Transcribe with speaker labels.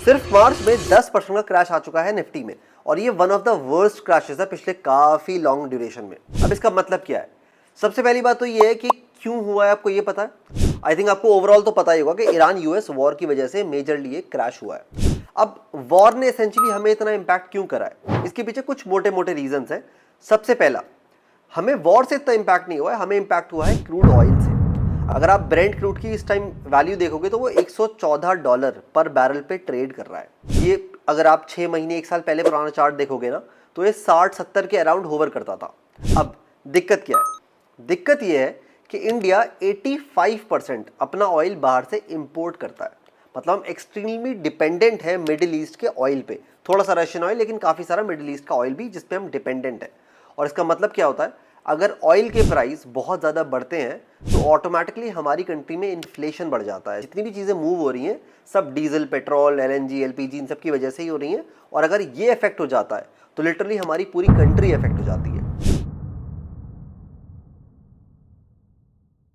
Speaker 1: सिर्फ मार्च में 10% का क्रैश आ चुका है निफ्टी में और ये one of the worst crashes है पिछले काफी लॉन्ग ड्यूरेशन में। अब इसका मतलब क्या है? सबसे पहली बात तो ये है कि क्यों हुआ है, आपको ये पता है? आई थिंक आपको ओवरऑल तो पता ही होगा कि ईरान यूएस वॉर की वजह से मेजरली ये क्रैश हुआ है। अब वॉर ने एसेंशियली हमें इतना इंपैक्ट क्यों करा है? इसके पीछे कुछ मोटे मोटे रीजंस हैं। सबसे पहला, हमें वॉर से इतना इंपैक्ट नहीं हुआ है, हमें इंपैक्ट हुआ है क्रूड ऑयल से। अगर आप ब्रेंट क्रूड की इस टाइम वैल्यू देखोगे तो वो $114 पर बैरल पे ट्रेड कर रहा है। ये अगर आप 6 महीने 1 साल पहले पुराना चार्ट देखोगे ना तो ये 60-70 के अराउंड होवर करता था। अब दिक्कत क्या है? दिक्कत ये है कि इंडिया 85% अपना ऑयल बाहर से इंपोर्ट करता है। मतलब हम एक्सट्रीमली डिपेंडेंट है मिडिल ईस्ट के ऑयल पे। थोड़ा सा रशियन ऑयल, लेकिन काफ़ी सारा मिडिल ईस्ट का ऑयल भी जिस पे हम डिपेंडेंट है। और इसका मतलब क्या होता है? अगर ऑयल के प्राइस बहुत ज़्यादा बढ़ते हैं तो ऑटोमेटिकली हमारी कंट्री में इन्फ्लेशन बढ़ जाता है। जितनी भी चीज़ें मूव हो रही हैं सब डीजल, पेट्रोल, एलएनजी, एलपीजी इन सब की वजह से ही हो रही हैं। और अगर ये इफेक्ट हो जाता है तो लिटरली हमारी पूरी कंट्री इफेक्ट हो जाती है।